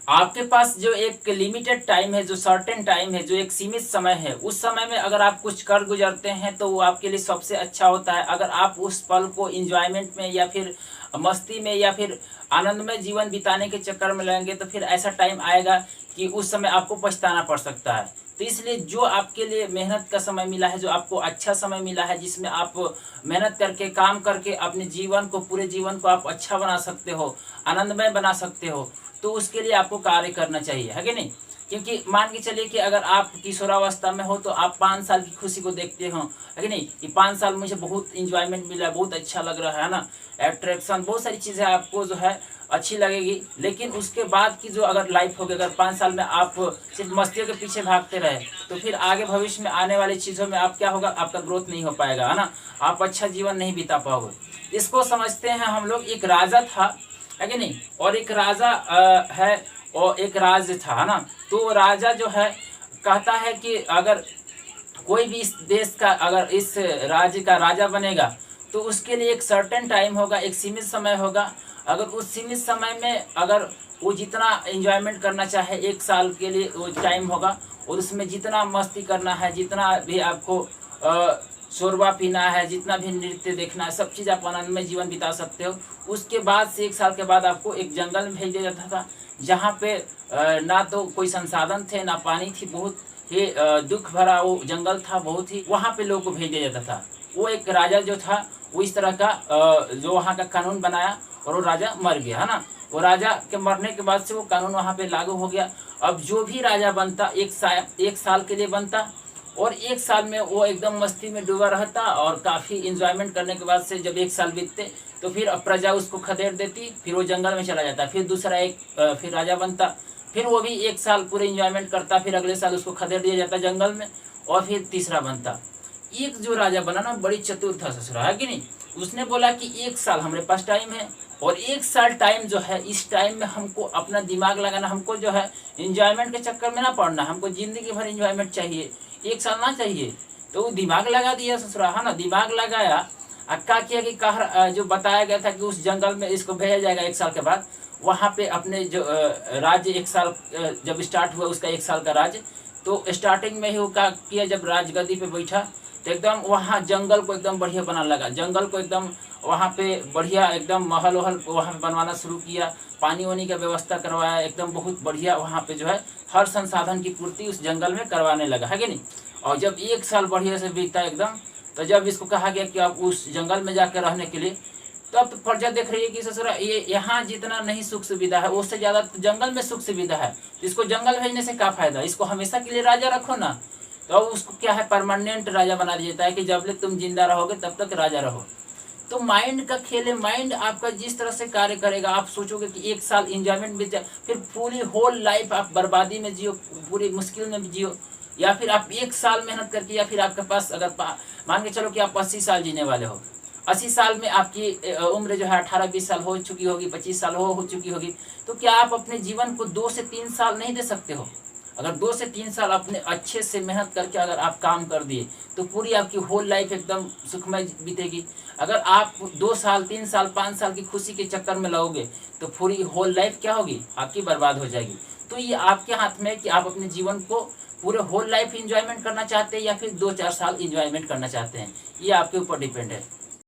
आपके पास जो एक लिमिटेड टाइम है, जो सर्टेन टाइम है, जो एक सीमित समय है, उस समय में अगर आप कुछ कर गुजरते हैं तो वो आपके लिए सबसे अच्छा होता है। अगर आप उस पल को इंजॉयमेंट में या फिर मस्ती में या फिर आनंदमय जीवन बिताने के चक्कर में लगेंगे तो फिर ऐसा टाइम आएगा कि उस समय आपको पछताना पड़ सकता है। तो इसलिए जो आपके लिए मेहनत का समय मिला है, जो आपको अच्छा समय मिला है, जिसमें आप मेहनत करके काम करके अपने जीवन को, पूरे जीवन को आप अच्छा बना सकते हो, आनंदमय बना सकते हो, तो उसके लिए आपको कार्य करना चाहिए, है कि नहीं। क्योंकि मान के चलिए कि अगर आप किशोरावस्था में हो तो आप 5 साल की खुशी को देखते हो, है कि नहीं, कि 5 साल मुझे बहुत इंजॉयमेंट मिला, बहुत अच्छा लग रहा है ना, एट्रैक्शन, बहुत सारी चीज़ें आपको जो है अच्छी लगेगी। लेकिन उसके बाद की जो अगर लाइफ होगी, अगर 5 साल में आप सिर्फ मस्तियों के पीछे भागते रहे तो फिर आगे भविष्य में आने वाली चीज़ों में आप क्या होगा, आपका ग्रोथ नहीं हो पाएगा, है ना, आप अच्छा जीवन नहीं बिता पाओगे। इसको समझते हैं हम लोग, एक राजा था, है कि नहीं, और एक राजा है और एक राज्य था, है ना। तो राजा जो है कहता है कि अगर कोई भी इस देश का, अगर इस राज्य का राजा बनेगा तो उसके लिए एक सर्टेन टाइम होगा, एक सीमित समय होगा। अगर उस सीमित समय में अगर वो जितना एंजॉयमेंट करना चाहे, 1 साल के लिए वो टाइम होगा, और उसमें जितना मस्ती करना है, जितना भी आपको शोरबा पीना है, जितना भी नृत्य देखना है, सब चीज़ आप आनंदमय जीवन बिता सकते हो। उसके बाद से 1 साल के बाद आपको एक जंगल में भेज दिया जाता था, जहाँ पे ना तो कोई संसाधन थे, ना पानी थी, बहुत ही दुख भरा वो जंगल था, बहुत ही, वहाँ पे लोगों को भेज दिया जाता था। वो एक राजा जो था वो इस तरह का जो वहाँ का कानून बनाया, और वो राजा मर गया, है ना। वो राजा के मरने के बाद से वो कानून वहाँ पे लागू हो गया। अब जो भी राजा बनता, 1 साल के लिए बनता, और 1 साल में वो एकदम मस्ती में डूबा रहता, और काफ़ी इंजॉयमेंट करने के बाद से जब 1 साल बीतते तो फिर प्रजा उसको खदेड़ देती, फिर वो जंगल में चला जाता, फिर दूसरा एक फिर राजा बनता, फिर वो भी 1 साल पूरे इंजॉयमेंट करता, फिर अगले साल उसको खदेड़ दिया जाता जंगल में, और फिर तीसरा बनता। एक जो राजा बना ना, बड़ी चतुर था ससुरा, है कि नहीं। उसने बोला कि 1 साल हमारे पास टाइम है, और 1 साल टाइम जो है, इस टाइम में हमको अपना दिमाग लगाना, हमको जो है इंजॉयमेंट के चक्कर में ना पड़ना, हमको जिंदगी भर इंजॉयमेंट चाहिए, 1 साल ना चाहिए। तो वो दिमाग लगा दिया ससुरा, है ना, दिमाग लगाया। क्या किया कि जो बताया गया था कि उस जंगल में इसको भेजा जाएगा 1 साल के बाद, वहाँ पे अपने जो राज्य 1 साल जब स्टार्ट हुआ उसका 1 साल का राज्य, तो स्टार्टिंग में ही वो क्या किया, जब राजगद्दी पे बैठा तो एकदम वहाँ जंगल को एकदम बढ़िया बनाने लगा, जंगल को एकदम वहाँ पे बढ़िया एकदम महल वहल वहाँ पे बनवाना शुरू किया, पानी वानी का व्यवस्था करवाया, एकदम बहुत बढ़िया वहाँ पे जो है हर संसाधन की पूर्ति उस जंगल में करवाने लगा, है कि नहीं। और जब 1 साल बढ़िया से बीता एकदम, तो जब इसको कहा गया कि आप उस जंगल में जाकर रहने के लिए, तब तो प्रजा देख रही है कि ससुरा ये यहाँ जितना नहीं सुख सुविधा है, उससे ज़्यादा तो जंगल में सुख सुविधा है, तो इसको जंगल भेजने से क्या फायदा, इसको हमेशा के लिए राजा रखो ना। तो उसको क्या है, परमानेंट राजा बना दिया जाता है कि जब तक तुम जिंदा रहोगे तब तक राजा रहो। तो माइंड का खेल है, माइंड आपका जिस तरह से कार्य करेगा, आप सोचोगे कि 1 साल इंजॉयमेंट बीत जाए, फिर पूरी होल लाइफ आप बर्बादी में जियो, पूरी मुश्किल में जियो। या फिर आप 1 साल मेहनत करके, या फिर आपके पास अगर मान के चलो कि आप 80 साल जीने वाले हो, 80 साल में आपकी उम्र जो है 18-20 साल हो चुकी होगी, 25 साल हो चुकी होगी, तो क्या आप अपने जीवन को 2 से 3 साल नहीं दे सकते हो। अगर 2 से 3 साल अपने अच्छे से मेहनत करके अगर आप काम कर दिए तो पूरी आपकी होल लाइफ एकदम सुखमय बीतेगी। अगर आप 2 साल 3 साल 5 साल की खुशी के चक्कर में लगोगे तो पूरी होल लाइफ क्या होगी, आपकी बर्बाद हो जाएगी। तो ये आपके हाथ में है कि आप अपने जीवन को पूरे होल लाइफ इंजॉयमेंट करना चाहते हैं या फिर 2-4 साल इंजॉयमेंट करना चाहते हैं, ये आपके ऊपर डिपेंड है।